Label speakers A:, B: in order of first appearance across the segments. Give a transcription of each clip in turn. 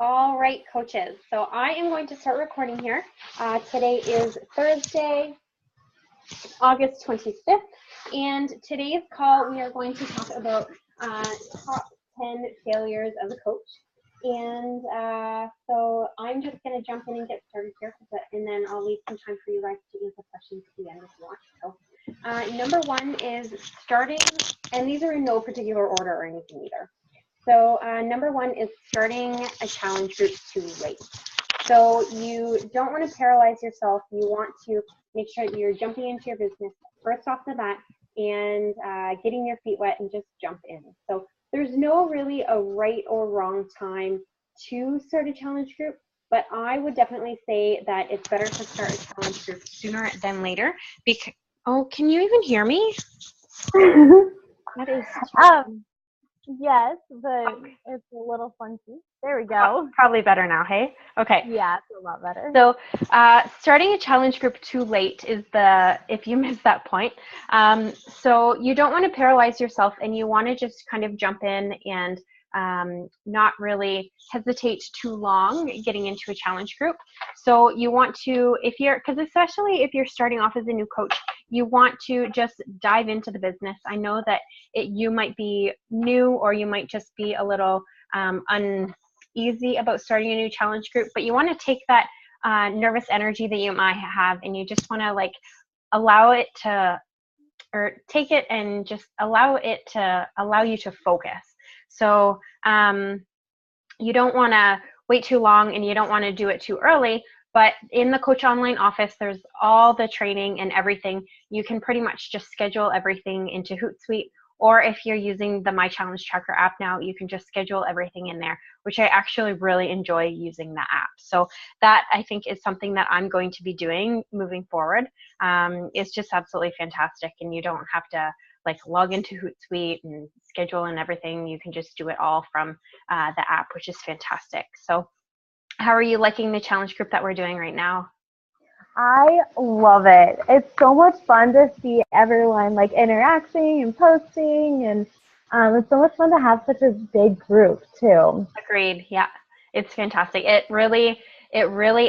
A: All right, coaches. So I am going to start recording here. Today is Thursday, August 25th, and today's call we are going to talk about top 10 failures as a coach. And so I'm just going to jump in and get started here, and then I'll leave some time for you guys to answer questions at the end if you want. So number one is starting, and these are in no particular order or anything either. So number one is starting a challenge group too late. So you don't want to paralyze yourself. You want to make sure that you're jumping into your business first off the bat and getting your feet wet and just jump in. So there's no really a right or wrong time to start a challenge group, but I would definitely say that it's better to start a challenge group sooner than later. Oh, can you even hear me? That is
B: yes, but it's a little funky. There we go.
A: Probably better now, hey? Okay.
B: Yeah, it's a lot better.
A: So starting a challenge group too late is if you miss that point. So you don't want to paralyze yourself, and you want to just kind of jump in and not really hesitate too long getting into a challenge group. So you want to, because especially if you're starting off as a new coach, you want to just dive into the business. I know that you might be new, or you might just be a little uneasy about starting a new challenge group, but you want to take that nervous energy that you might have, and you just want to allow it to, or take it and just allow it to allow you to focus. So you don't want to wait too long, and you don't want to do it too early. But in the Coach Online office, there's all the training and everything. You can pretty much just schedule everything into Hootsuite, or if you're using the My Challenge Tracker app now, you can just schedule everything in there, which I actually really enjoy using the app. So that, I think, is something that I'm going to be doing moving forward. It's just absolutely fantastic, and you don't have to log into Hootsuite and schedule and everything. You can just do it all from the app, which is fantastic. So how are you liking the challenge group that we're doing right now?
B: I love it. It's so much fun to see everyone interacting and posting, and it's so much fun to have such a big group too.
A: Agreed. Yeah, it's fantastic. It really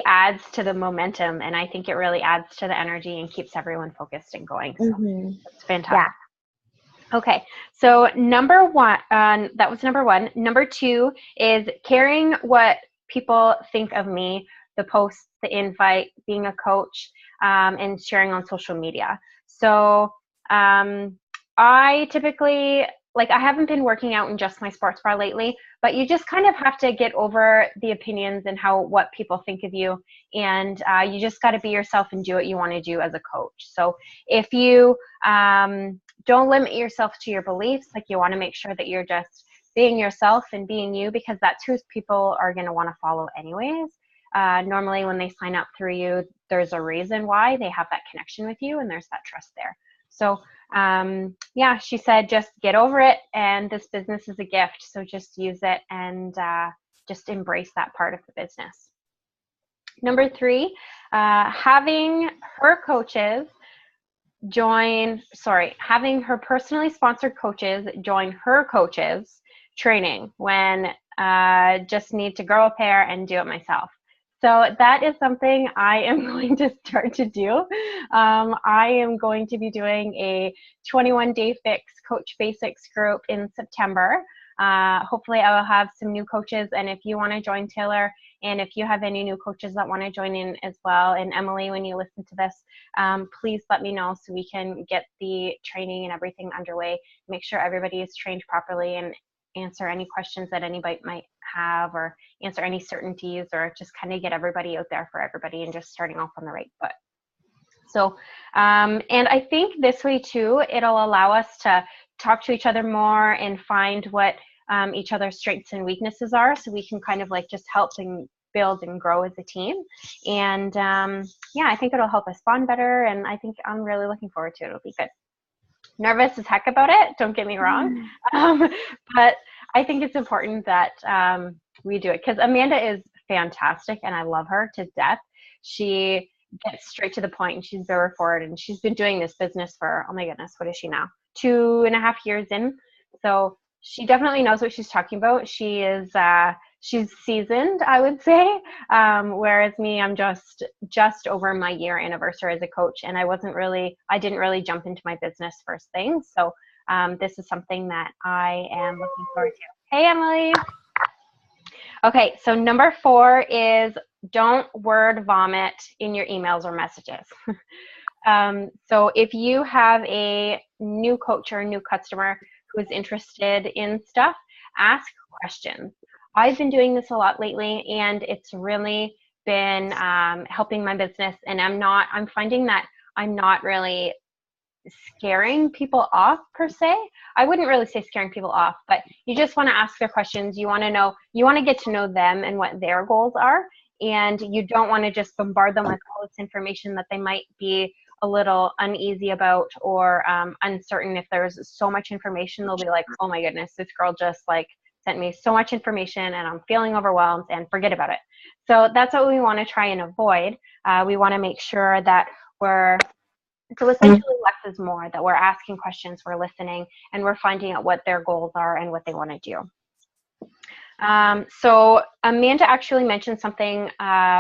A: adds to the momentum, and I think it really adds to the energy and keeps everyone focused and going. So it's fantastic.
B: Yeah.
A: Okay, so number one, that was number one. Number two is caring what people think of me, the posts, the invite, being a coach, and sharing on social media. So I typically, I haven't been working out in just my sports bra lately, but you just kind of have to get over the opinions and what people think of you. And you just got to be yourself and do what you want to do as a coach. So if you don't limit yourself to your beliefs, you want to make sure that you're just being yourself and being you, because that's who people are going to want to follow anyways. Normally when they sign up through you, there's a reason why. They have that connection with you, and there's that trust there. So yeah, she said, just get over it, and this business is a gift, so just use it and just embrace that part of the business. Number three, having her personally sponsored coaches join her coaches training when just need to grow a pair and do it myself. So that is something I am going to start to do. I am going to be doing a 21-day fix Coach Basics group in September. Hopefully I will have some new coaches, and if you want to join, Taylor, and if you have any new coaches that want to join in as well, and Emily, when you listen to this, please let me know so we can get the training and everything underway, make sure everybody is trained properly, and answer any questions that anybody might have, or answer any certainties, or just kind of get everybody out there for everybody and just starting off on the right foot. So, and I think this way too, it'll allow us to talk to each other more and find what each other's strengths and weaknesses are, so we can kind of just help and build and grow as a team. And yeah, I think it'll help us bond better, and I think I'm really looking forward to it. It'll be good. Nervous as heck about it, don't get me wrong, but I think it's important that we do it, because Amanda is fantastic and I love her to death. She gets straight to the point, and she's very forward, and she's been doing this business for, oh my goodness, what is she now? 2.5 years in. So she definitely knows what she's talking about. She is she's seasoned, I would say. Whereas me, I'm just over my year anniversary as a coach, and I didn't really jump into my business first thing. So this is something that I am looking forward to. Hey, Emily. Okay, so number 4 is don't word vomit in your emails or messages. So if you have a new coach or a new customer who's interested in stuff, ask questions. I've been doing this a lot lately, and it's really been helping my business. And I'm finding that I'm not really scaring people off per se. I wouldn't really say scaring people off, but you just want to ask their questions. You want to get to know them and what their goals are. And you don't want to just bombard them with all this information that they might be a little uneasy about or uncertain. If there's so much information, they'll be like, oh my goodness, this girl just like sent me so much information and I'm feeling overwhelmed, and forget about it. So that's what we want to try and avoid. We want to make sure that so essentially less is more, that we're asking questions, we're listening, and we're finding out what their goals are and what they want to do. So Amanda actually mentioned something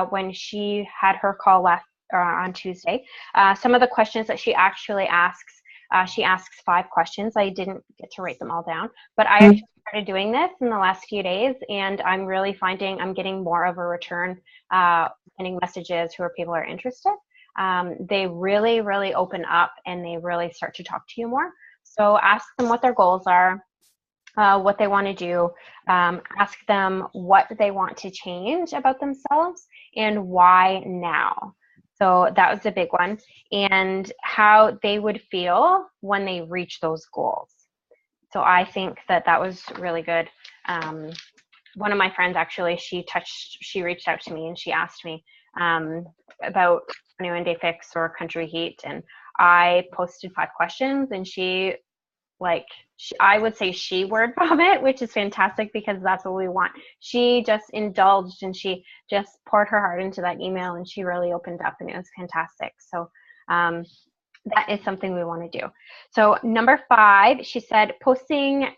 A: when she had her call on Tuesday. Some of the questions that she actually asks, she asks 5 questions. I didn't get to write them all down, but I actually started doing this in the last few days, and I'm really finding I'm getting more of a return, sending messages who people are interested. They really, really open up, and they really start to talk to you more. So ask them what their goals are, what they want to do. Ask them what they want to change about themselves and why now. So that was a big one. And how they would feel when they reach those goals. So I think that was really good. One of my friends actually, she reached out to me and she asked me about 21 Day Fix or Country Heat, and I posted 5 questions, and I would say she word vomit, which is fantastic because that's what we want. She just indulged and she just poured her heart into that email, and she really opened up, and it was fantastic. So that is something we want to do. So number 5, she said posting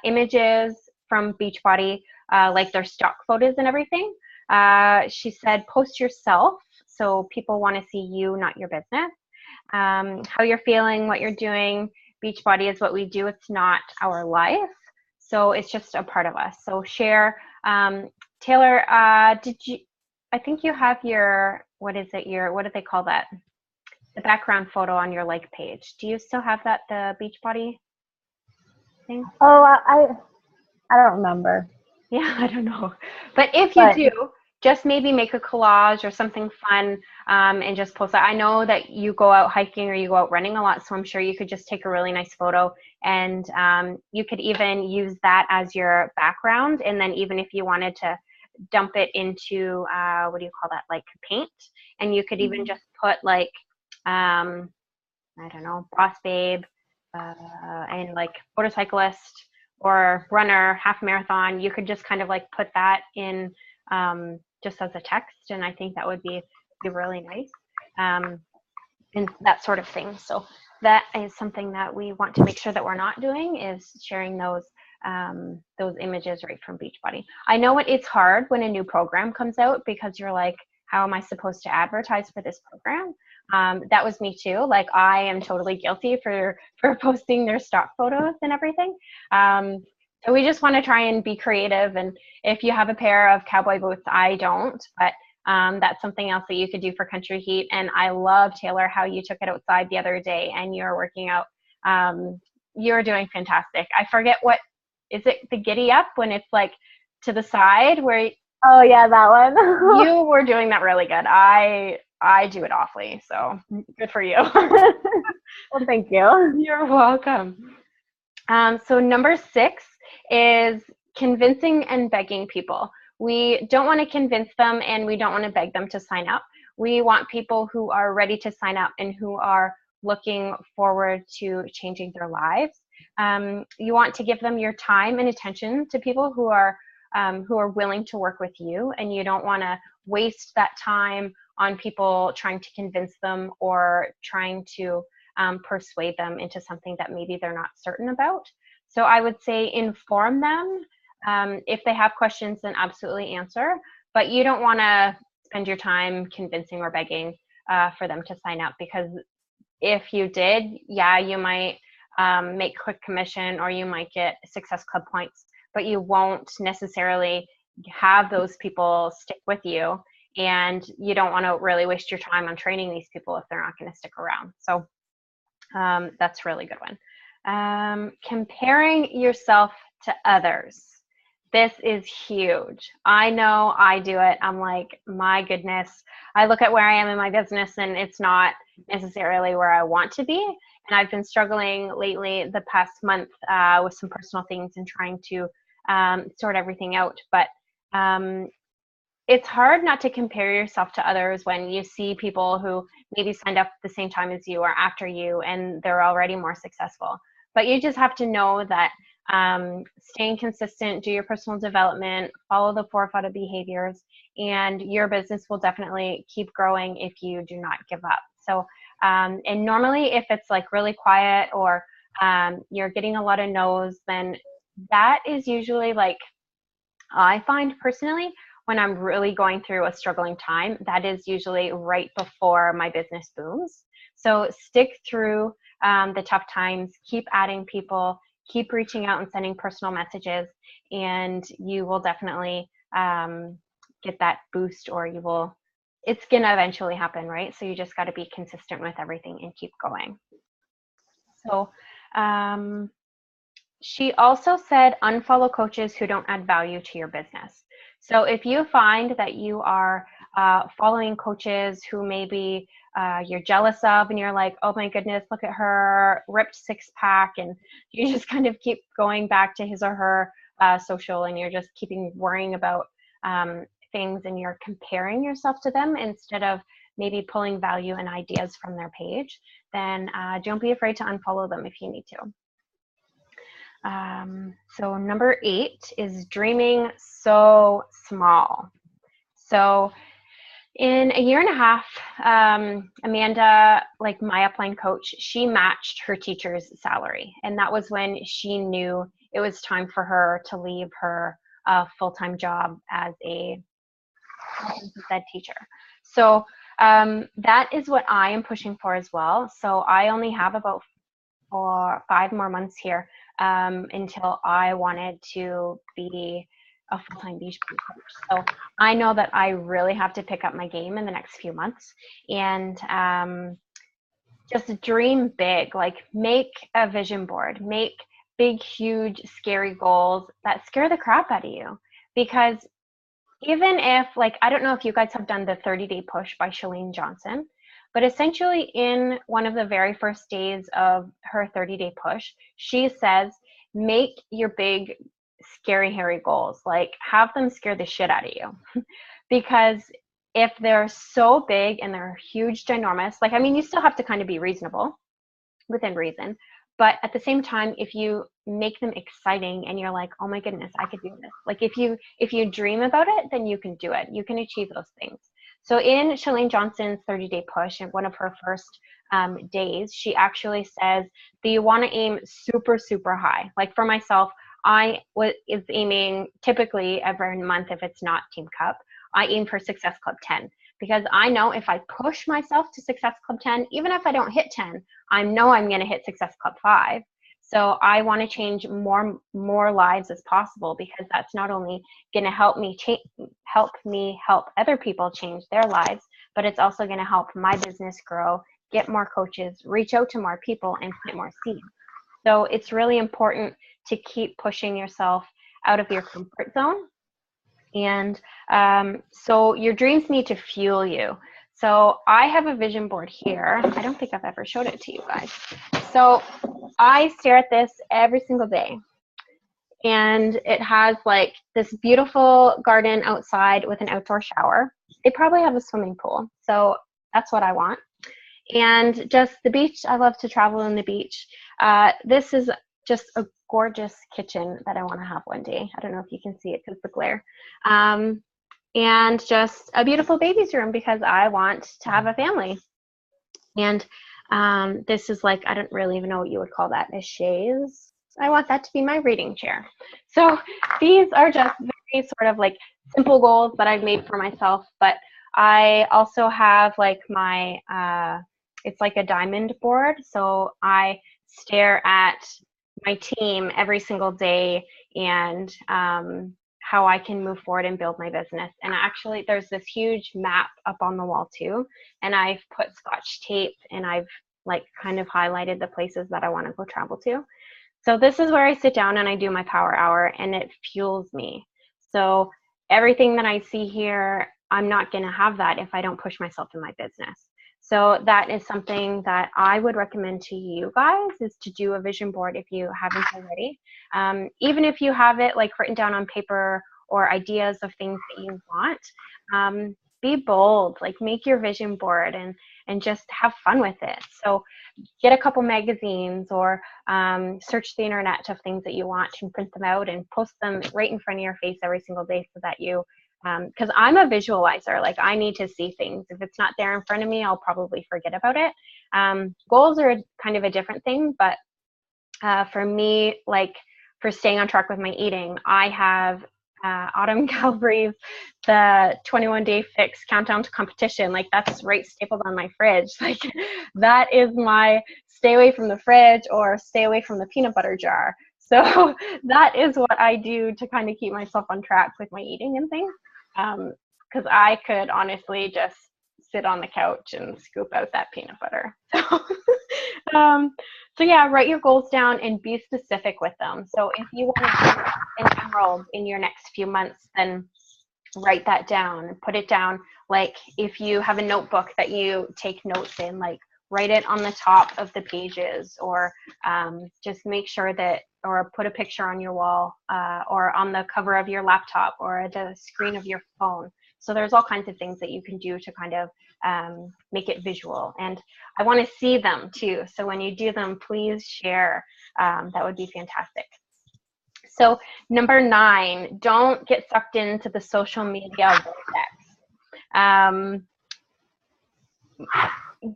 A: images from Beachbody, like their stock photos and everything. She said post yourself, so people want to see you, not your business. How you're feeling, what you're doing. Beachbody is what we do. It's not our life. So it's just a part of us. So share. Taylor, I think you have what do they call that? The background photo on your like page. Do you still have that, the Beachbody thing?
B: Oh, I don't remember.
A: Yeah, I don't know. But if you do, just maybe make a collage or something fun, and just post that. I know that you go out hiking or you go out running a lot, so I'm sure you could just take a really nice photo, and you could even use that as your background. And then even if you wanted to dump it into, what do you call that, like paint, and you could even just put like, I don't know, boss babe, and like motorcyclist or runner, half marathon. You could just kind of like put that in just as a text, and I think that would be really nice, and that sort of thing. So that is something that we want to make sure that we're not doing, is sharing those images right from Beachbody. I know it's hard when a new program comes out, because you're like, how am I supposed to advertise for this program? That was me too. Like, I am totally guilty for posting their stock photos and everything. So we just want to try and be creative. And if you have a pair of cowboy boots, I don't, but that's something else that you could do for Country Heat. And I love, Taylor, how you took it outside the other day and you're working out. You're doing fantastic. I forget is it the giddy up when it's like to the side where?
B: Oh yeah, that one.
A: You were doing that really good. I do it awfully, so good for you.
B: Well, thank you.
A: You're welcome. So number 6 is convincing and begging people. We don't want to convince them, and we don't want to beg them to sign up. We want people who are ready to sign up and who are looking forward to changing their lives. You want to give them your time and attention to people who are willing to work with you, and you don't want to waste that time on people trying to convince them or trying to persuade them into something that maybe they're not certain about. So I would say inform them, If they have questions, then absolutely answer, but you don't want to spend your time convincing or begging for them to sign up, because if you did, yeah, you might make quick commission or you might get Success Club points, but you won't necessarily have those people stick with you, and you don't want to really waste your time on training these people if they're not going to stick around. So that's a really good one. Comparing yourself to others. This is huge. I know I do it. I'm like, my goodness. I look at where I am in my business and it's not necessarily where I want to be. And I've been struggling lately the past month with some personal things and trying to sort everything out. But it's hard not to compare yourself to others when you see people who maybe signed up at the same time as you or after you, and they're already more successful. But you just have to know that staying consistent, do your personal development, follow the 4 or 5 behaviors, and your business will definitely keep growing if you do not give up. So, and normally if it's like really quiet or you're getting a lot of no's, then that is usually, like, I find personally, when I'm really going through a struggling time, that is usually right before my business booms. So stick through the tough times, keep adding people, keep reaching out and sending personal messages, and you will definitely get that boost, or you will, it's going to eventually happen, right? So you just got to be consistent with everything and keep going. So she also said unfollow coaches who don't add value to your business. So if you find that you are following coaches who maybe you're jealous of, and you're like, oh my goodness, look at her ripped 6-pack, and you just kind of keep going back to his or her social, and you're just keeping worrying about things, and you're comparing yourself to them instead of maybe pulling value and ideas from their page, then don't be afraid to unfollow them if you need to. So number 8 is dreaming so small. So in a year and a half, Amanda, like my upline coach, she matched her teacher's salary. And that was when she knew it was time for her to leave her full-time job as a SED teacher. So that is what I am pushing for as well. So I only have about 5 more months here until I wanted to be a full-time beach coach. So I know that I really have to pick up my game in the next few months, and just dream big. Like, make a vision board, make big, huge, scary goals that scare the crap out of you. Because even if, like, I don't know if you guys have done the 30-day push by Chalene Johnson, but essentially in one of the very first days of her 30-day push, she says, make your big, scary, hairy goals. Like, have them scare the shit out of you. Because if they're so big and they're huge, ginormous, like, I mean, you still have to kind of be reasonable, within reason. But at the same time, if you make them exciting and you're like, oh my goodness, I could do this. Like, if you dream about it, then you can do it. You can achieve those things. So in Chalene Johnson's 30-day push, in one of her first days, she actually says that you want to aim super, super high. Like, for myself, I is aiming typically every month, if it's not Team Cup, I aim for Success Club 10. Because I know if I push myself to Success Club 10, even if I don't hit 10, I know I'm going to hit Success Club 5. So I want to change more lives as possible, because that's not only going to help me help other people change their lives, but it's also going to help my business grow, get more coaches, reach out to more people, and plant more seeds. So it's really important to keep pushing yourself out of your comfort zone. And so your dreams need to fuel you. So I have a vision board here. I don't think I've ever showed it to you guys. So I stare at this every single day. And it has like this beautiful garden outside with an outdoor shower. They probably have a swimming pool. So that's what I want. And just the beach. I love to travel on the beach. This is just a gorgeous kitchen that I want to have one day. I don't know if you can see it because of the glare. And just a beautiful baby's room, because I want to have a family. And this is like, I don't really even know what you would call that, a chaise. I want that to be my reading chair. So these are just very sort of like simple goals that I've made for myself, but I also have like my, it's like a diamond board. So I stare at my team every single day and how I can move forward and build my business. And actually there's this huge map up on the wall too. And I've put Scotch tape and I've like kind of highlighted the places that I want to go travel to. So this is where I sit down and I do my power hour, and it fuels me. So everything that I see here, I'm not going to have that if I don't push myself in my business. So that is something that I would recommend to you guys, is to do a vision board if you haven't already. Even if you have it like written down on paper or ideas of things that you want, be bold, like make your vision board and just have fun with it. So get a couple magazines or search the internet of things that you want and print them out and post them right in front of your face every single day, so that you, because I'm a visualizer, like I need to see things. If it's not there in front of me, I'll probably forget about it. Goals are kind of a different thing, but for me, like for staying on track with my eating, I have Autumn Galbraith's the 21-day fix countdown to competition. Like that's right stapled on my fridge. Like that is my stay away from the fridge or stay away from the peanut butter jar. So that is what I do to kind of keep myself on track with my eating and things. Because I could honestly just sit on the couch and scoop out that peanut butter. So yeah, write your goals down and be specific with them. So if you want to be an emerald in your next few months, then write that down and put it down. Like if you have a notebook that you take notes in, like write it on the top of the pages, or just make sure that, or put a picture on your wall or on the cover of your laptop or the screen of your phone. So there's all kinds of things that you can do to kind of make it visual. And I want to see them too. So when you do them, please share. That would be fantastic. So number 9, don't get sucked into the social media vortex.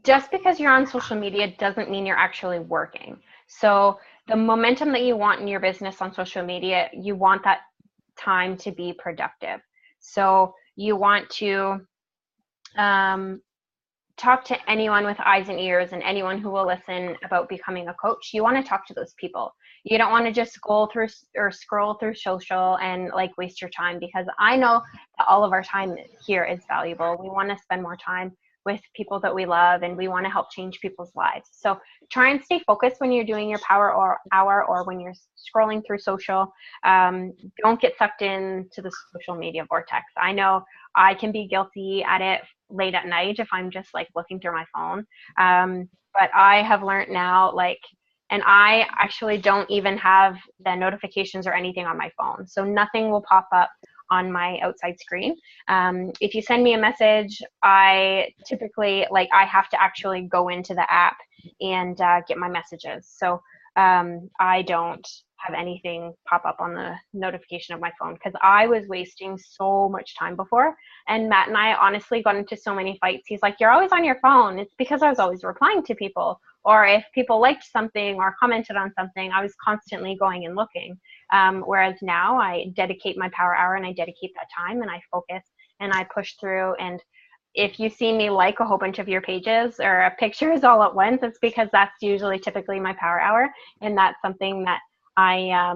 A: Just because you're on social media doesn't mean you're actually working. So the momentum that you want in your business on social media, you want that time to be productive. So you want to talk to anyone with eyes and ears and anyone who will listen about becoming a coach. You want to talk to those people. You don't want to just scroll through social and like waste your time, because I know that all of our time here is valuable. We want to spend more time with people that we love, and we want to help change people's lives. So try and stay focused when you're doing your power hour or when you're scrolling through social. Don't get sucked into the social media vortex. I know I can be guilty at it late at night if I'm just like looking through my phone. But I have learned now, like, and I actually don't even have the notifications or anything on my phone. So nothing will pop up on my outside screen. If you send me a message, I typically, like, I have to actually go into the app and get my messages. So I don't have anything pop up on the notification of my phone, because I was wasting so much time before. And Matt and I honestly got into so many fights. He's like, you're always on your phone. It's because I was always replying to people. Or if people liked something or commented on something, I was constantly going and looking. Whereas now I dedicate my power hour and I dedicate that time and I focus and I push through. And if you see me like a whole bunch of your pages or pictures all at once, it's because that's usually typically my power hour. And that's something that I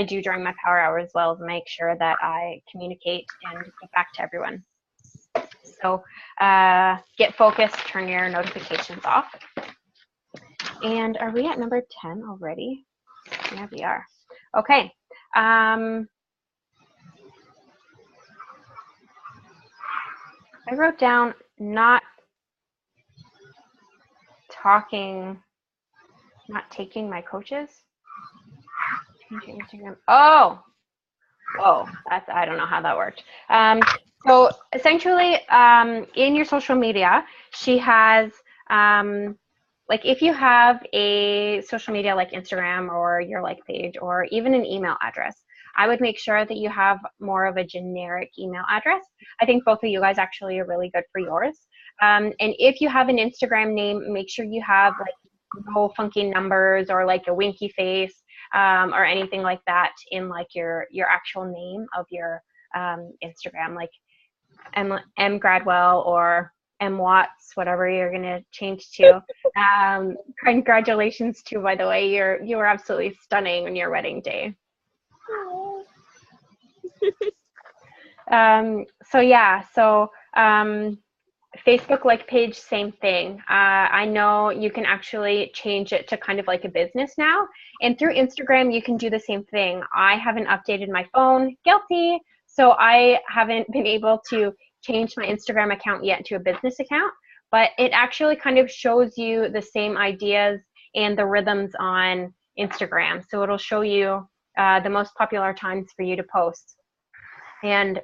A: do during my power hour as well, to make sure that I communicate and get back to everyone. So get focused, turn your notifications off. And are we at number 10 already? Yeah, we are. Okay. I wrote down not taking my coaches. Instagram. Oh, I don't know how that worked. So essentially, in your social media, she has, like if you have a social media like Instagram or your like page or even an email address, I would make sure that you have more of a generic email address. I think both of you guys actually are really good for yours. And if you have an Instagram name, make sure you have like no funky numbers or like a winky face. or anything like that in like your actual name of your Instagram, like M Gradwell or M Watts, whatever you're gonna change to. Congratulations too, by the way. You were absolutely stunning on your wedding day. So yeah, so Facebook like page, same thing. I know you can actually change it to kind of like a business now, and through Instagram you can do the same thing. I haven't updated my phone, guilty, so I haven't been able to change my Instagram account yet to a business account, but it actually kind of shows you the same ideas and the rhythms on Instagram. So it'll show you the most popular times for you to post, and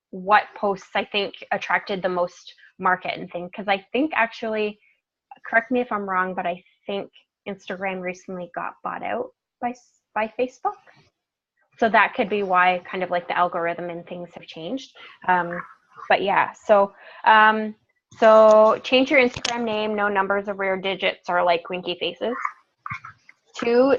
A: what posts I think attracted the most market and thing. Because I think actually, correct me if I'm wrong, but I think Instagram recently got bought out by Facebook. So that could be why kind of like the algorithm and things have changed. But yeah, so change your Instagram name, no numbers or rare digits or like winky faces. 2,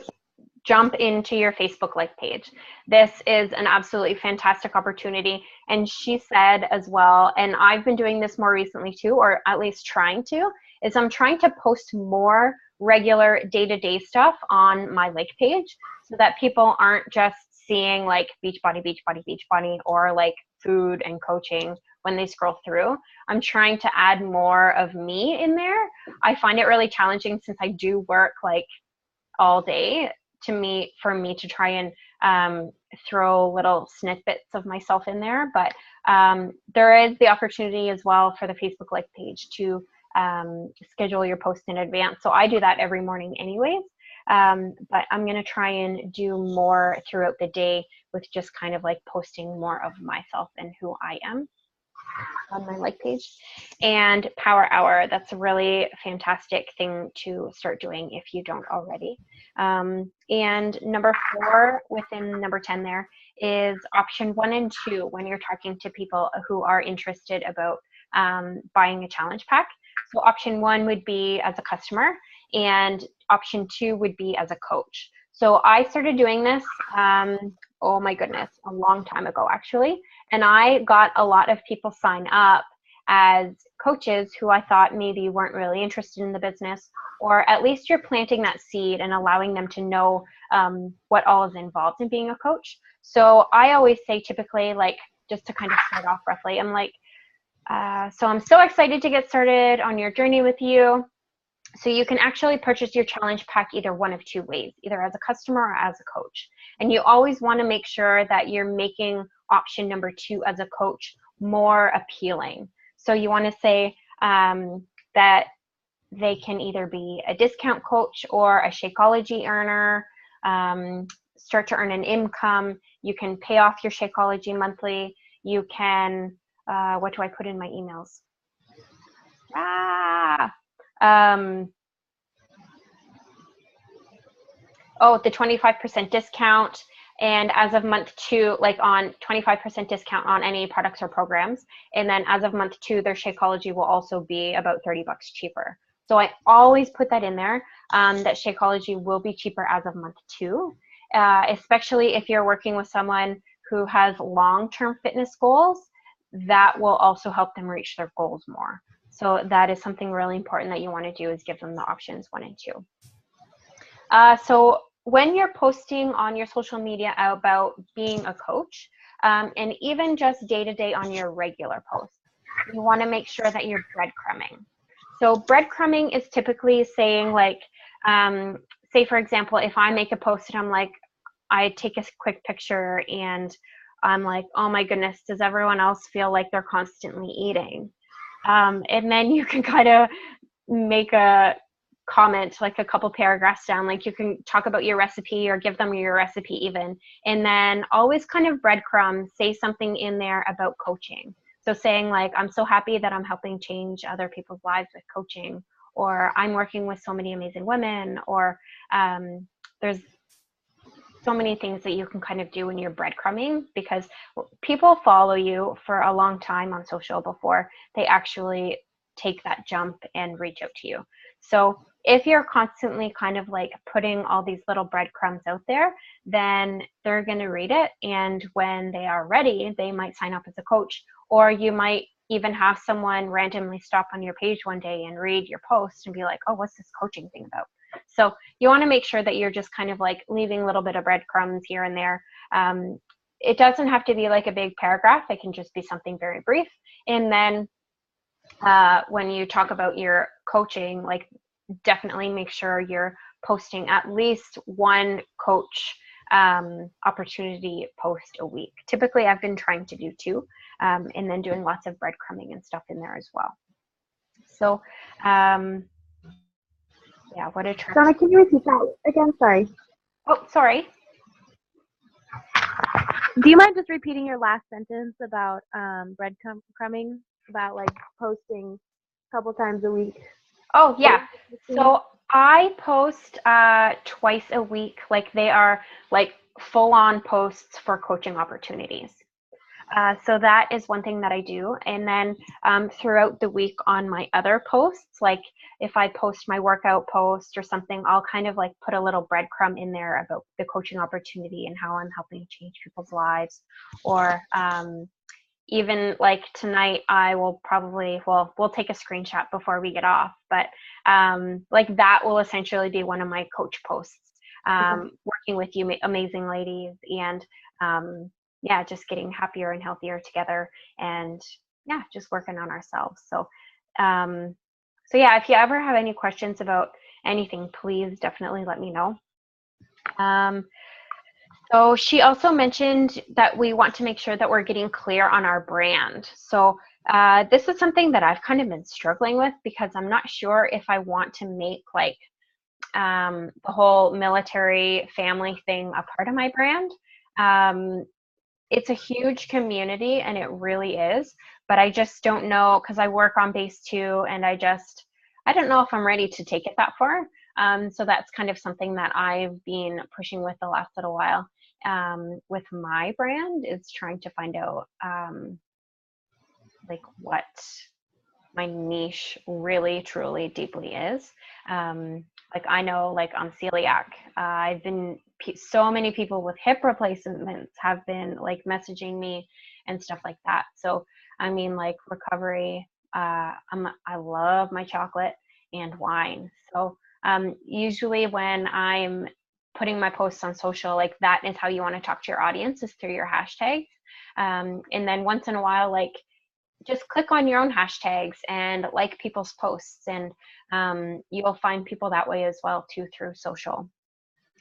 A: jump into your Facebook like page. This is an absolutely fantastic opportunity. And she said as well, and I've been doing this more recently too, or at least trying to, is I'm trying to post more regular day-to-day stuff on my like page so that people aren't just seeing like Beachbody, Beachbody, Beachbody, or like food and coaching when they scroll through. I'm trying to add more of me in there. I find it really challenging since I do work like all day for me to try and throw little snippets of myself in there. But there is the opportunity as well for the Facebook like page to schedule your post in advance. So I do that every morning anyways. But I'm going to try and do more throughout the day with just kind of like posting more of myself and who I am on my like page. And Power Hour, that's a really fantastic thing to start doing if you don't already. And number 4 within number 10 there is option 1 and 2 when you're talking to people who are interested about buying a challenge pack. So option 1 would be as a customer, and option 2 would be as a coach. So I started doing this, oh my goodness, a long time ago actually. And I got a lot of people sign up as coaches who I thought maybe weren't really interested in the business, or at least you're planting that seed and allowing them to know what all is involved in being a coach. So I always say typically, like, just to kind of start off roughly, I'm like, so I'm so excited to get started on your journey with you. So you can actually purchase your challenge pack either one of 2 ways, either as a customer or as a coach. And you always want to make sure that you're making option number 2 as a coach more appealing. So you want to say that they can either be a discount coach or a Shakeology earner, start to earn an income. You can pay off your Shakeology monthly. You can, what do I put in my emails? The 25% discount, and as of month 2, like on 25% discount on any products or programs, and then as of month 2 their Shakeology will also be about $30 cheaper. So I always put that in there, that Shakeology will be cheaper as of month 2, especially if you're working with someone who has long-term fitness goals. That will also help them reach their goals more. So that is something really important that you want to do, is give them the options 1 and 2. So when you're posting on your social media about being a coach, and even just day-to-day on your regular posts, you want to make sure that you're breadcrumbing. So breadcrumbing is typically saying, like, say for example, if I make a post and I'm like, I take a quick picture and I'm like, oh my goodness, does everyone else feel like they're constantly eating? And then you can kind of make a comment, like a couple paragraphs down, like you can talk about your recipe or give them your recipe even, and then always kind of breadcrumb, say something in there about coaching. So saying like, I'm so happy that I'm helping change other people's lives with coaching, or I'm working with so many amazing women, or there's so many things that you can kind of do when you're breadcrumbing, because people follow you for a long time on social before they actually take that jump and reach out to you. So if you're constantly kind of like putting all these little breadcrumbs out there, then they're going to read it. And when they are ready, they might sign up as a coach, or you might even have someone randomly stop on your page one day and read your post and be like, oh, what's this coaching thing about? So you want to make sure that you're just kind of like leaving a little bit of breadcrumbs here and there. It doesn't have to be like a big paragraph. It can just be something very brief. And then when you talk about your coaching, like definitely make sure you're posting at least one coach opportunity post a week. Typically, I've been trying to do 2, and then doing lots of breadcrumbing and stuff in there as well. So, yeah, what a trip.
B: Donna, can you repeat that again? Sorry.
A: Oh, sorry.
B: Do you mind just repeating your last sentence about breadcrumbing, about like posting a couple times a week?
A: Oh, yeah. So I post twice a week. Like they are like full-on posts for coaching opportunities. So that is one thing that I do. And then throughout the week on my other posts, like if I post my workout post or something, I'll kind of like put a little breadcrumb in there about the coaching opportunity and how I'm helping change people's lives. Or even like tonight, I will probably, we'll take a screenshot before we get off, but like that will essentially be one of my coach posts, working with you amazing ladies, and yeah, just getting happier and healthier together, and yeah, just working on ourselves. So, so yeah, if you ever have any questions about anything, please definitely let me know. So she also mentioned that we want to make sure that we're getting clear on our brand. So this is something that I've kind of been struggling with, because I'm not sure if I want to make like the whole military family thing a part of my brand. It's a huge community, and it really is, but I just don't know, because I work on base 2, and I don't know if I'm ready to take it that far. So that's kind of something that I've been pushing with the last little while with my brand, is trying to find out like what my niche really, truly, deeply is. Like I know, like on celiac, so many people with hip replacements have been like messaging me and stuff like that. So I mean, like recovery, I love my chocolate and wine. So usually when I'm putting my posts on social, like that is how you want to talk to your audience, is through your hashtags. And then once in a while, like just click on your own hashtags and like people's posts, and you'll find people that way as well too, through social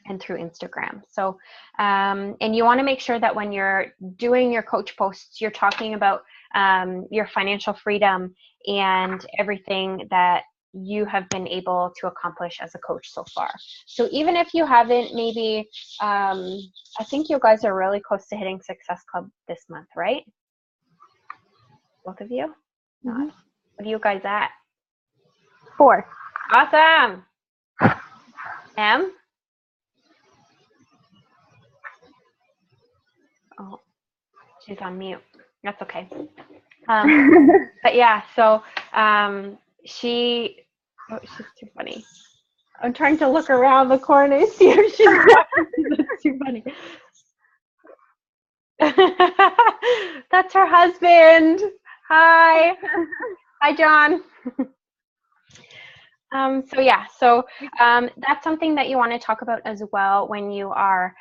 A: and through Instagram. So and you want to make sure that when you're doing your coach posts, you're talking about your financial freedom and everything that you have been able to accomplish as a coach so far. So even if you haven't, maybe I think you guys are really close to hitting Success Club this month, right? Both of you?
B: Mm-hmm.
A: What are you guys at?
B: 4.
A: Awesome. M? Oh, she's on mute. That's okay. But yeah, so she's too funny. I'm trying to look around the corner and see if she's watching. That's too funny. That's her husband. Hi. Hi, John. So yeah, so that's something that you want to talk about as well when you are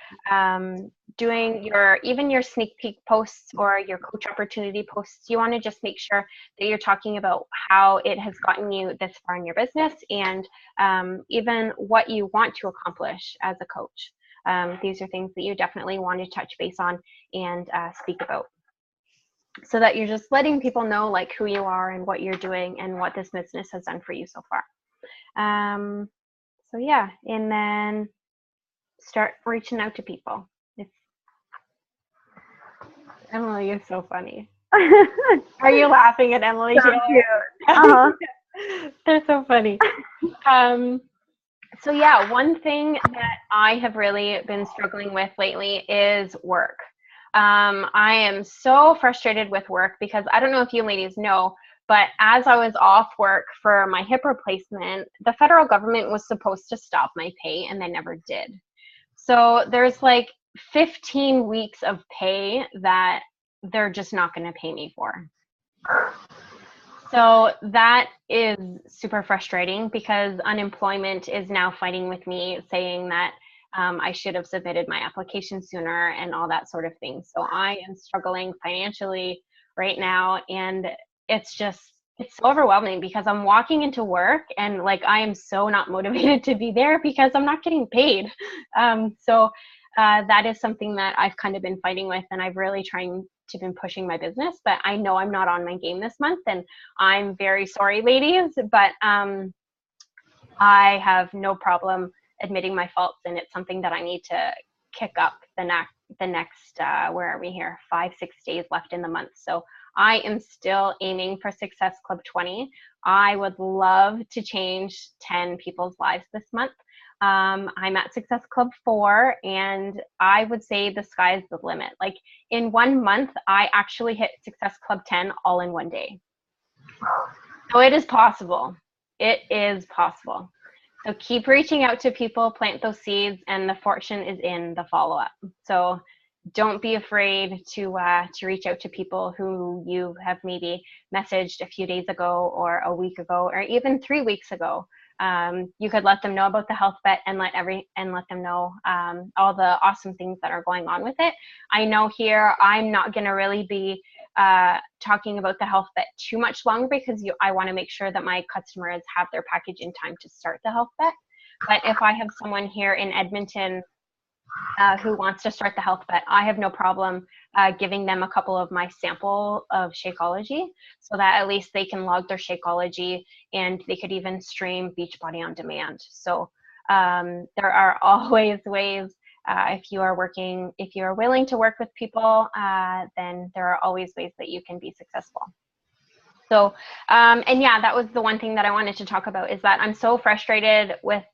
A: doing your sneak peek posts or your coach opportunity posts. You want to just make sure that you're talking about how it has gotten you this far in your business, and even what you want to accomplish as a coach. These are things that you definitely want to touch base on and speak about, so that you're just letting people know like who you are and what you're doing and what this business has done for you so far. So yeah, and then start reaching out to people. Emily is so funny. Are you laughing at Emily?
B: So cute. Uh-huh.
A: They're so funny. So yeah, one thing that I have really been struggling with lately is work. I am so frustrated with work, because I don't know if you ladies know, But as I was off work for my hip replacement, the federal government was supposed to stop my pay and they never did. So there's like 15 weeks of pay that they're just not going to pay me for. So that is super frustrating because unemployment is now fighting with me, saying that I should have submitted my application sooner and all that sort of thing. So I am struggling financially right now, and it's so overwhelming because I'm walking into work and like I am so not motivated to be there because I'm not getting paid. So that is something that I've kind of been fighting with, and I've really trying to been pushing my business, but I know I'm not on my game this month, and I'm very sorry, ladies, but I have no problem admitting my faults, and it's something that I need to kick up the next where are we here, 5-6 days left in the month. So I am still aiming for Success Club 20. I would love to change 10 people's lives this month. I'm at Success Club 4, and I would say the sky's the limit. Like in 1 month, I actually hit Success Club 10 all in one day. So it is possible. It is possible. So keep reaching out to people, plant those seeds, and the fortune is in the follow-up. So don't be afraid to reach out to people who you have maybe messaged a few days ago or a week ago or even 3 weeks ago. You could let them know about the Health Bet and let them know all the awesome things that are going on with it. I know here I'm not going to really be talking about the Health Bet too much longer because I want to make sure that my customers have their package in time to start the Health Bet. But if I have someone here in Edmonton who wants to start the Health Bet, I have no problem giving them a couple of my sample of Shakeology so that at least they can log their Shakeology, and they could even stream Beachbody on demand. So there are always ways. If you are willing to work with people, then there are always ways that you can be successful. So, and yeah, that was the one thing that I wanted to talk about, is that I'm so frustrated with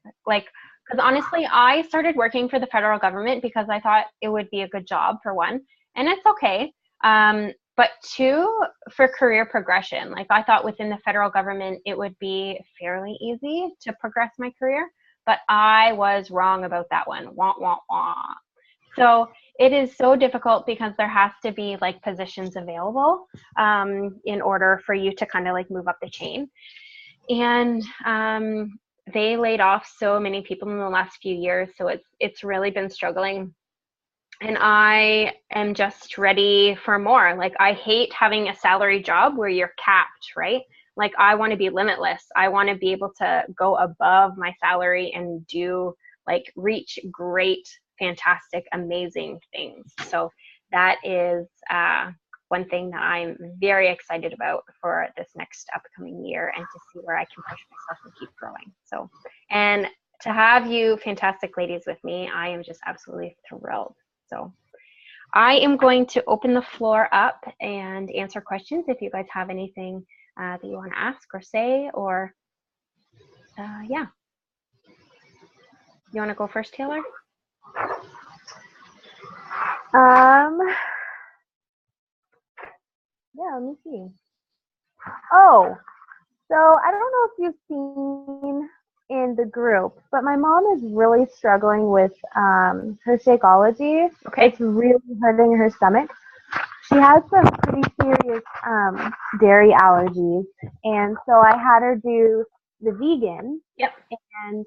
A: because honestly, I started working for the federal government because I thought it would be a good job, for one, and it's okay. But two, for career progression. Like I thought within the federal government, it would be fairly easy to progress my career, but I was wrong about that one. Wah, wah, wah. So it is so difficult because there has to be like positions available in order for you to kind of like move up the chain. And they laid off so many people in the last few years, so it's really been struggling. And I am just ready for more. Like I hate having a salary job where you're capped, right? Like I want to be limitless. I want to be able to go above my salary and reach great, fantastic, amazing things. So that is one thing that I'm very excited about for this next upcoming year, and to see where I can push myself and keep growing. So, and to have you fantastic ladies with me, I am just absolutely thrilled. So I am going to open the floor up and answer questions if you guys have anything that you want to ask or say, or yeah. You want to go first, Taylor?
B: Yeah, let me see. Oh, so I don't know if you've seen in the group, but my mom is really struggling with her Shakeology.
A: Okay.
B: It's really hurting her stomach. She has some pretty serious dairy allergies, and so I had her do the vegan.
A: Yep.
B: And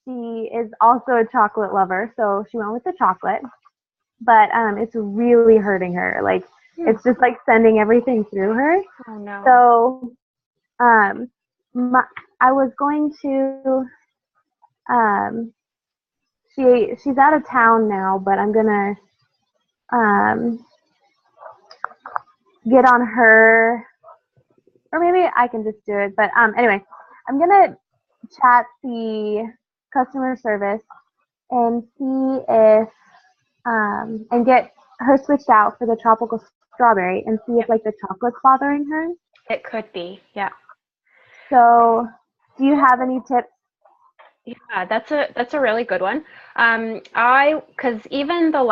B: she is also a chocolate lover, so she went with the chocolate. But it's really hurting her. Like it's just like sending everything through her.
A: Oh no.
B: So I was going to she's out of town now, but I'm gonna get on her, or maybe I can just do it. But anyway, I'm gonna chat the customer service and see if and get her switched out for the tropical strawberry and see if like the chocolate's bothering her.
A: It could be, yeah.
B: So do you have any tips?
A: Yeah, that's a really good one. Because even the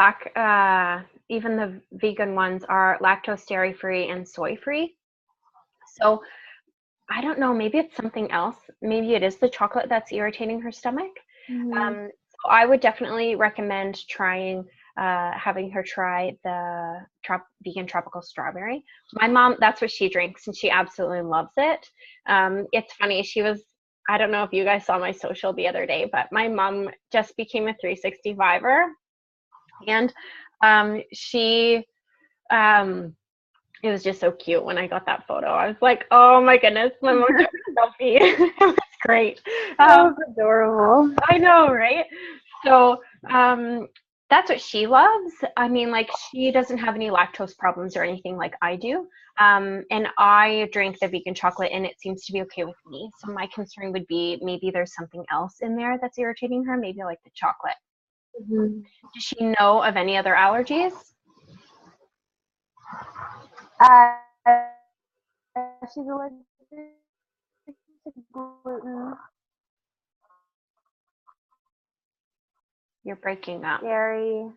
A: vegan ones are lactose, dairy free, and soy free. So I don't know, maybe it's something else. Maybe it is the chocolate that's irritating her stomach.
B: Mhm.
A: So I would definitely recommend trying having her try the vegan tropical strawberry. My mom, that's what she drinks, and she absolutely loves it. It's funny, I don't know if you guys saw my social the other day, but my mom just became a 365er, and she it was just so cute when I got that photo. I was like, oh my goodness, my mom took a selfie. It was great.
B: That was adorable.
A: I know, right? So that's what she loves. I mean, like, she doesn't have any lactose problems or anything like I do. And I drink the vegan chocolate, and it seems to be okay with me. So my concern would be maybe there's something else in there that's irritating her, maybe like the chocolate.
B: Mhm.
A: Does she know of any other allergies?
B: Uh, she's allergic to gluten,
A: You're breaking up.
B: dairy.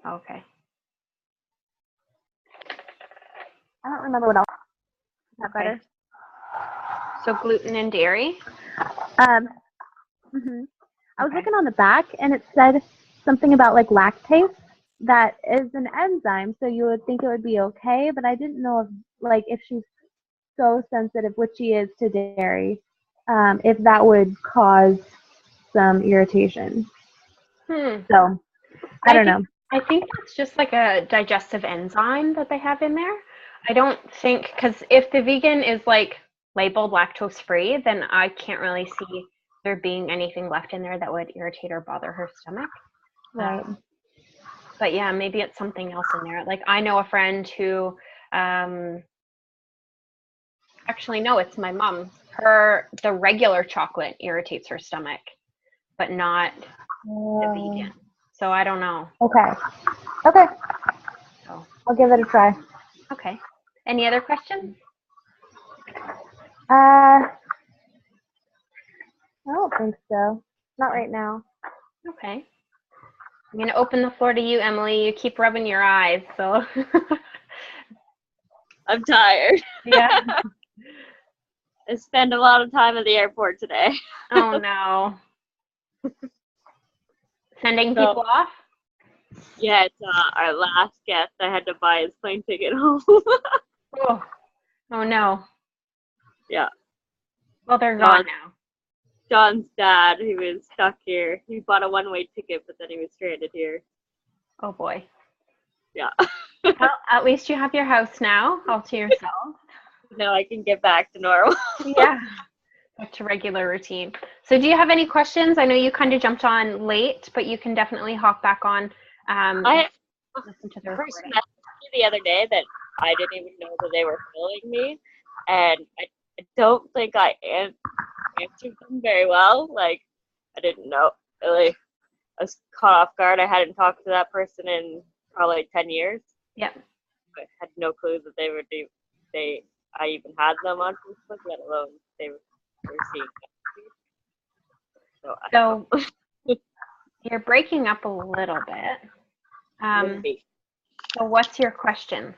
A: Okay.
B: I don't remember what else. Is that
A: Okay.
B: better?
A: So gluten and dairy?
B: Um, mhm. I was
A: Okay.
B: looking on the back, and it said something about like lactase. That is an enzyme, so you would think it would be okay, but I didn't know if she's so sensitive, which she is to dairy, if that would cause some irritation. So I don't know.
A: I think that's just like a digestive enzyme that they have in there. I don't think, because if the vegan is like labeled lactose free, then I can't really see there being anything left in there that would irritate or bother her stomach.
B: Right.
A: But yeah, maybe it's something else in there. Like, I know a friend who, actually, no, it's my mom. The regular chocolate irritates her stomach, but not the vegan. So I don't know.
B: Okay. Okay.
A: So,
B: I'll give it a try.
A: okay. Any other questions?
B: I don't think so. Not right now.
A: Okay. I'm going to open the floor to you, Emily. You keep rubbing your eyes, so.
C: I'm tired.
A: Yeah.
C: I spent a lot of time at the airport today.
A: Oh, no. Sending
C: So-
A: people off?
C: Yeah, it's our last guest. I had to buy his plane ticket home.
A: Oh. Oh, no.
C: Yeah.
A: Well, they're gone now.
C: John's dad, he was stuck here. He bought a one-way ticket, but then he was stranded here.
A: Oh, boy.
C: Yeah.
A: Well, at least you have your house now, all to yourself.
C: Now I can get back to normal.
A: Yeah. Back to regular routine. So do you have any questions? I know you kind of jumped on late, but you can definitely hop back on.
C: I
A: Listen to the
C: person
A: recording.
C: messaged me the other day that I didn't even know that they were following me, and I don't think I answered them very well. Like, I didn't know. Really, I was caught off guard. I hadn't talked to that person in probably 10 years.
A: Yep.
C: I had no clue that I even had them on Facebook, let alone they were seeing me. So
A: You're breaking up a little bit.
C: maybe.
A: So what's your question?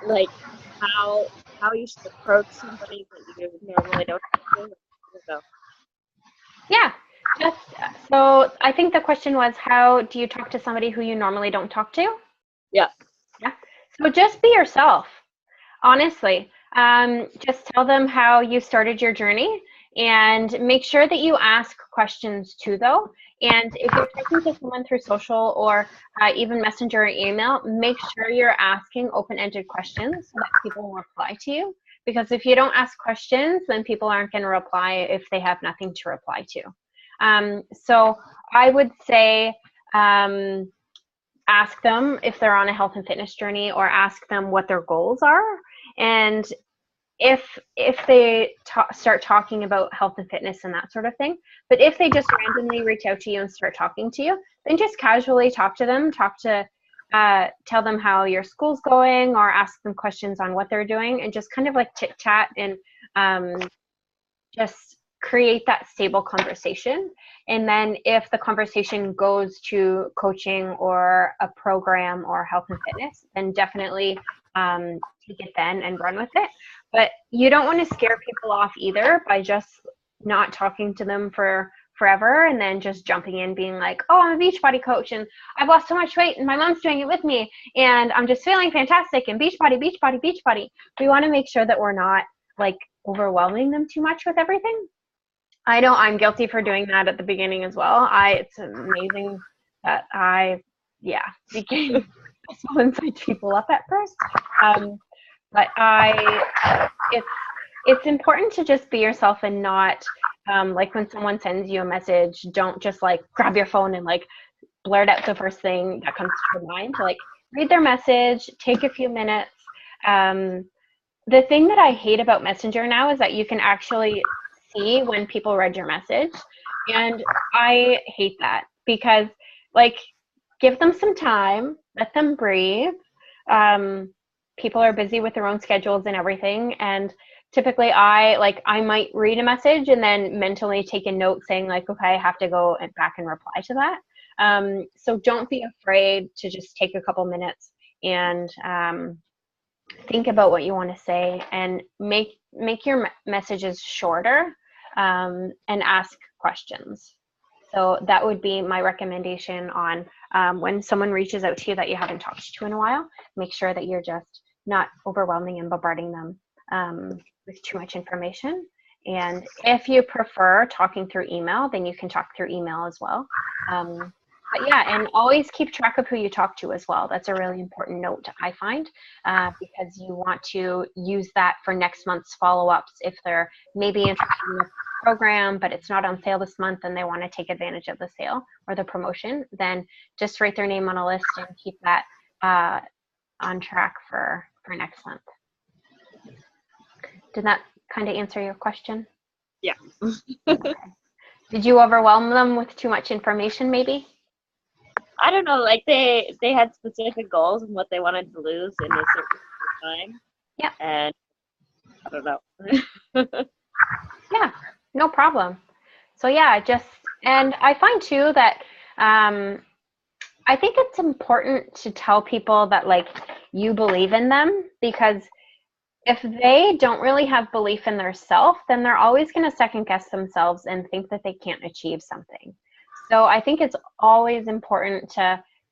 C: Like how you should approach somebody that you normally don't talk to. So,
A: Yeah. So I think the question was, how do you talk to somebody who you normally don't talk to?
C: yeah.
A: Yeah. So just be yourself. Honestly, just tell them how you started your journey, and make sure that you ask questions too, though. And if you're talking to someone through social or even messenger or email, make sure you're asking open-ended questions so that people will reply to you. Because if you don't ask questions, then people aren't going to reply if they have nothing to reply to. So I would say, ask them if they're on a health and fitness journey, or ask them what their goals are. And if they start talking about health and fitness and that sort of thing, but if they just randomly reach out to you and start talking to you, then just casually talk to them, tell them how your school's going, or ask them questions on what they're doing, and just kind of like chit chat and just create that stable conversation. And then if the conversation goes to coaching or a program or health and fitness, then definitely take it then and run with it. But you don't want to scare people off either by just not talking to them for forever and then just jumping in being like, oh, I'm a Beachbody coach and I've lost so much weight and my mom's doing it with me and I'm just feeling fantastic and Beachbody, Beachbody, Beachbody. We want to make sure that we're not like overwhelming them too much with everything. I know I'm guilty for doing that at the beginning as well. It's amazing that became so inside people up at first. But it's important to just be yourself and not like when someone sends you a message, don't just like grab your phone and like blurt out the first thing that comes to your mind. Like read their message, take a few minutes. The thing that I hate about Messenger now is that you can actually see when people read your message, and I hate that because like give them some time, let them breathe. People are busy with their own schedules and everything, and typically I might read a message and then mentally take a note saying like, okay, I have to go back and reply to that. So don't be afraid to just take a couple minutes and think about what you want to say and make your messages shorter and ask questions. So that would be my recommendation on when someone reaches out to you that you haven't talked to in a while, make sure that you're just not overwhelming and bombarding them with too much information. And if you prefer talking through email, then you can talk through email as well. But yeah, and always keep track of who you talk to as well. That's a really important note, I find, because you want to use that for next month's follow-ups. If they're maybe interested in the program, but it's not on sale this month and they want to take advantage of the sale or the promotion, then just write their name on a list and keep that on track for next month. Did that kind of answer your question?
C: Yeah.
A: Okay. Did you overwhelm them with too much information maybe?
C: I don't know, like they had specific goals and what they wanted to lose in a certain time.
A: Yeah.
C: And I don't know.
A: Yeah, no problem. So yeah, and I find too that I think it's important to tell people that like you believe in them, because if they don't really have belief in their self, then they're always going to second guess themselves and think that they can't achieve something. So I think it's always important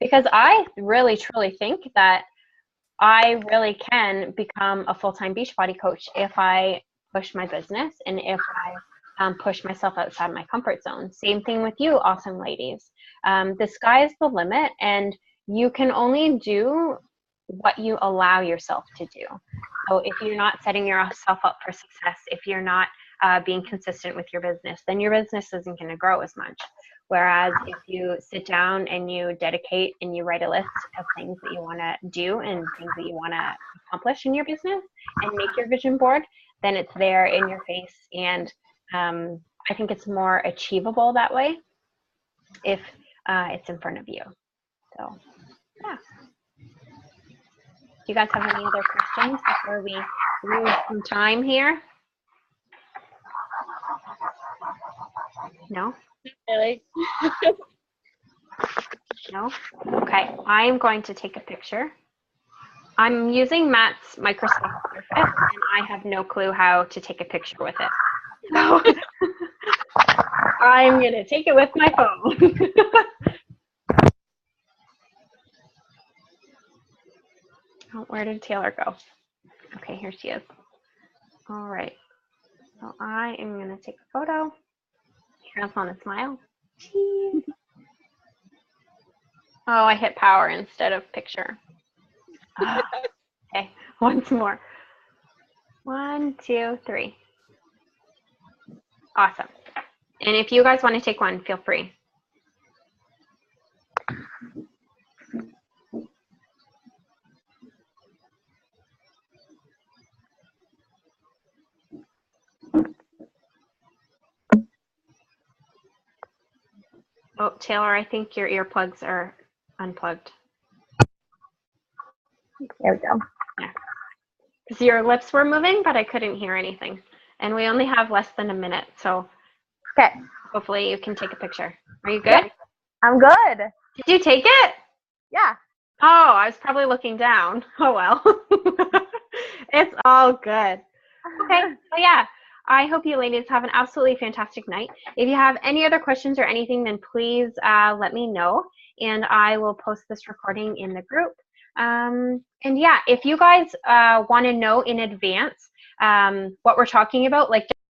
A: because I really truly think that I really can become a full-time Beachbody coach if I push my business and if I push myself outside my comfort zone. Same thing with you, awesome ladies. The sky is the limit, and you can only do what you allow yourself to do. So if you're not setting yourself up for success, if you're not being consistent with your business, then your business isn't going to grow as much. Whereas if you sit down and you dedicate and you write a list of things that you want to do and things that you want to accomplish in your business and make your vision board, then it's there in your face. And I think it's more achievable that way if it's in front of you. So, yeah. Do you guys have any other questions before we lose some time here? No?
C: Really?
A: No? Okay, I'm going to take a picture. I'm using Matt's Microsoft Surface, and I have no clue how to take a picture with it. So I'm going to take it with my phone. Oh, where did Taylor go? Okay, here she is. All right. So I am going to take a photo. Here's on a smile. Cheese. Oh, I hit power instead of picture. Okay, once more. 1, 2, 3. Awesome. And if you guys want to take one, feel free. Oh, Taylor, I think your earplugs are unplugged.
B: There we go.
A: Yeah. Because your lips were moving, but I couldn't hear anything. And we only have less than a minute, so
B: Okay.
A: Hopefully you can take a picture. Are you good?
B: Yeah. I'm good.
A: Did you take it?
B: Yeah.
A: Oh, I was probably looking down. Oh well. It's all good. Okay. So yeah, I hope you ladies have an absolutely fantastic night. If you have any other questions or anything, then please let me know, and I will post this recording in the group. And yeah, if you guys want to know in advance what we're talking about, like